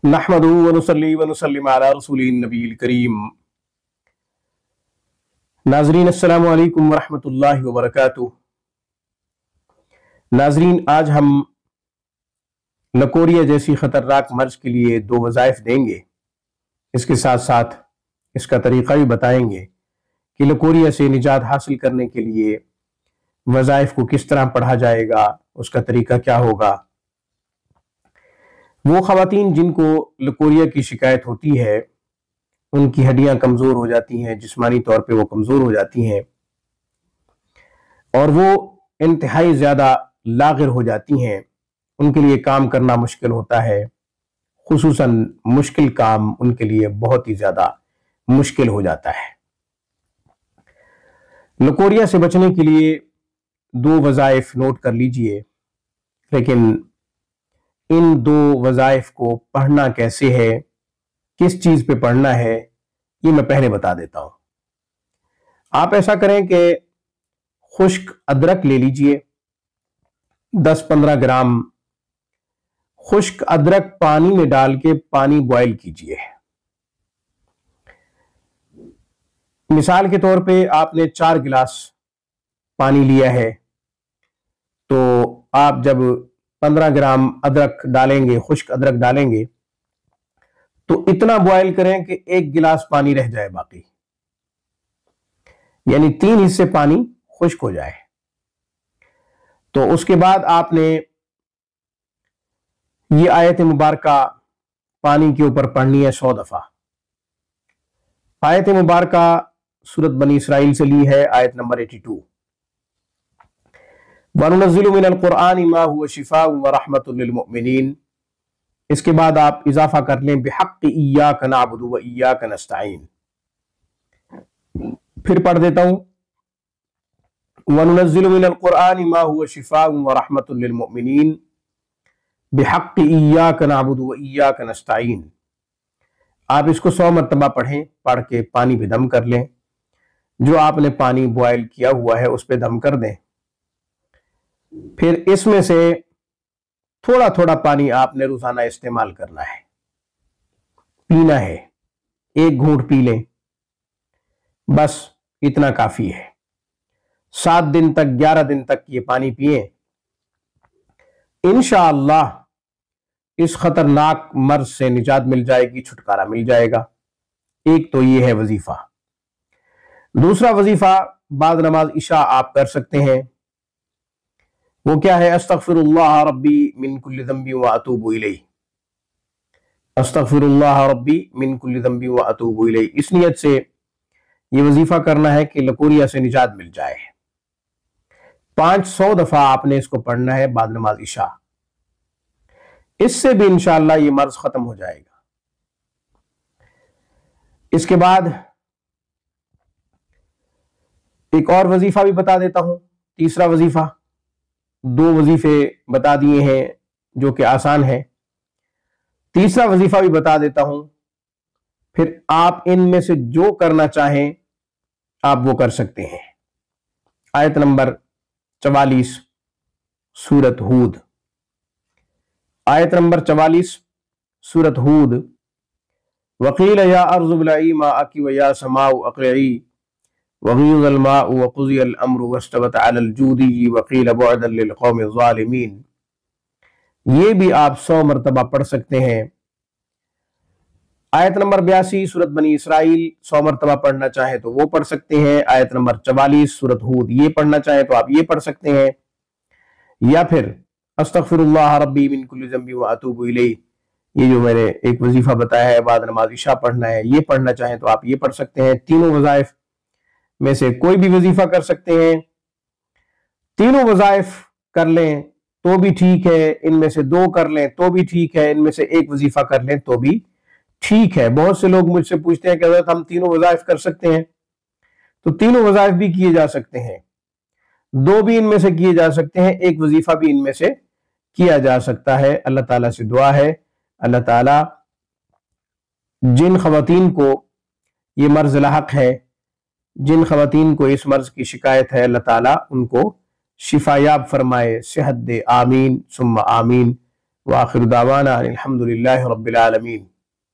نحمدہ ونصلی ونسلم علی رسول النبی الکریم۔ ناظرین السلام علیکم ورحمۃ اللہ وبرکاتہ۔ ناظرین، آج ہم لکوریا جیسی خطرناک مرض کے لیے 2 وظائف دیں گے۔ اس کے ساتھ ساتھ اس کا طریقہ بھی بتائیں گے کہ لکوریا سے نجات حاصل کرنے کے لیے وظائف کو کس طرح پڑھا جائے گا، اس کا طریقہ کیا ہوگا۔ وہ خواتین جن کو لکوریا کی شکایت ہوتی ہے، ان کی ہڈیاں کمزور ہو جاتی ہیں، جسمانی طور پہ وہ کمزور ہو جاتی ہیں اور وہ انتہائی زیادہ لاغر ہو جاتی ہیں، ان کے لیے کام کرنا مشکل ہوتا ہے، خصوصاً مشکل کام ان کے لیے بہت ہی زیادہ مشکل ہو جاتا ہے۔ لکوریا سے بچنے کے لیے 2 وظائف نوٹ کر لیجئے، لیکن ان 2 وظائف کو پڑھنا کیسے ہے، کس چیز پہ پڑھنا ہے، یہ میں پہلے بتا دیتا ہوں۔ آپ ایسا کریں کہ خشک ادرک لے لیجئے، 10-15 گرام خشک ادرک پانی میں ڈال کے پانی بوائل کیجئے۔ مثال کے طور پہ آپ نے 4 گلاس پانی لیا ہے، تو آپ جب 15 گرام ادرک ڈالیں گے، خشک ادرک ڈالیں گے، تو اتنا بوائل کریں کہ 1 گلاس پانی رہ جائے باقی، یعنی 3 حصے پانی خشک ہو جائے۔ تو اس کے بعد آپ نے یہ آیت مبارکہ پانی کے اوپر پڑھنی ہے 100 دفعہ۔ آیت مبارکہ سورۃ بنی اسرائیل سے لی ہے، آیت نمبر 82۔ وَنُنَزِّلُ مِنَ الْقُرْآنِ مَا هُوَ شِفَاءٌ وَرَحْمَةٌ لِّلْمُؤْمِنِينَ۔ اس کے بعد آپ اضافہ کر لیں بِحَقِّ إِيَّاكَ نَعْبُدُ وَإِيَّاكَ نَسْتَعِينُ۔ پھر پڑھ دیتا ہوں، وَنُنَزِّلُ مِنَ الْقُرْآنِ مَا هُوَ شِفَاءٌ وَرَحْمَةٌ لِّلْمُؤْمِنِينَ بِحَقِّ إِيَّاكَ نَعْبُدُ وَإِيَّاكَ نَسْتَعِينُ۔ آپ اس کو 100 مرتبہ پڑھیں، پڑھ کے پانی پہ دم کر لیں، جو آپ نے پانی بوائل کیا ہوا ہے اس پہ دم کر دیں۔ پھر اس میں سے تھوڑا تھوڑا پانی آپ نے روزانہ استعمال کرنا ہے، پینا ہے، 1 گھونٹ پی لیں، بس اتنا کافی ہے۔ 7 دن تک، 11 دن تک یہ پانی پئیں، انشاءاللہ اس خطرناک مرض سے نجات مل جائے گی، چھٹکارا مل جائے گا۔ ایک تو یہ ہے وظیفہ۔ دوسرا وظیفہ بعد نماز عشاء آپ کر سکتے ہیں، وہ کیا ہے؟ استغفر اللہ ربی من کل ذنب واتوب الیہ۔ استغفر اللہ ربی من کل ذنب واتوب الیہ، اس نیت سے یہ وظیفہ کرنا ہے کہ لکوریا سے نجات مل جائے۔ 500 دفعہ آپ نے اس کو پڑھنا ہے بعد نماز عشاء، اس سے بھی انشاءاللہ یہ مرض ختم ہو جائے گا۔ اس کے بعد ایک اور وظیفہ بھی بتا دیتا ہوں، تیسرا وظیفہ۔ 2 وظیفے بتا دیے ہیں جو کہ آسان ہے، تیسرا وظیفہ بھی بتا دیتا ہوں، پھر آپ ان میں سے جو کرنا چاہیں آپ وہ کر سکتے ہیں۔ آیت نمبر 44 سورۃ ہود۔ آیت نمبر 44 سورۃ ہود۔ وَقِيلَ يَا أَرْضُ ابْلَعِي مَاءَكِ وَيَا سَمَاءُ أَقْلِعِي وَغِيضَ الْمَاءُ وَقُضِيَ الْأَمْرُ وَاسْتَوَتْ عَلَى الْجُودِيِّ وَقِيلَ بُعْدًا لِلْقَوْمِ الظَّالِمِينَ۔ یہ بھی آپ 100 مرتبہ پڑھ سکتے ہیں۔ آیت نمبر 82 سورۃ بنی اسرائیل 100 مرتبہ پڑھنا چاہیں تو وہ پڑھ سکتے ہیں۔ آیت نمبر 44 سورۃ ہود یہ پڑھنا چاہیں تو آپ یہ پڑھ سکتے ہیں، یا پھر استغفر اللہ ربی من کل ذنب واتوب الیہ، یہ جو میں نے ایک وظیفہ بتایا ہے بعد نماز عشاء پڑھنا ہے، یہ پڑھنا چاہیں تو آپ یہ پڑھ سکتے ہیں۔ تینوں وظائف میں سے کوئی بھی وظیفہ کر سکتے ہیں، تینوں وظائف کر لیں تو بھی ٹھیک ہے، ان میں سے 2 کر لیں تو بھی ٹھیک ہے، ان میں سے 1 وظیفہ کر لیں تو بھی ٹھیک ہے۔ بہت سے لوگ مجھ سے پوچھتے ہیں کہ حضرت ہم تینوں وظائف کر سکتے ہیں، تو تینوں وظائف بھی کیے جا سکتے ہیں، 2 بھی ان میں سے کیے جا سکتے ہیں، 1 وظیفہ بھی ان میں سے کیا جا سکتا ہے۔ اللہ تعالیٰ سے دعا ہے اللہ تعالیٰ جن خواتین کو یہ مرض لاحق ہے، جن خواتین کو اس مرض کی شکایت ہے، اللہ تعالیٰ ان کو شفا یاب فرمائے، صحت دے، آمین ثم آمین وآخر دعوانا الحمد للہ رب العالمین۔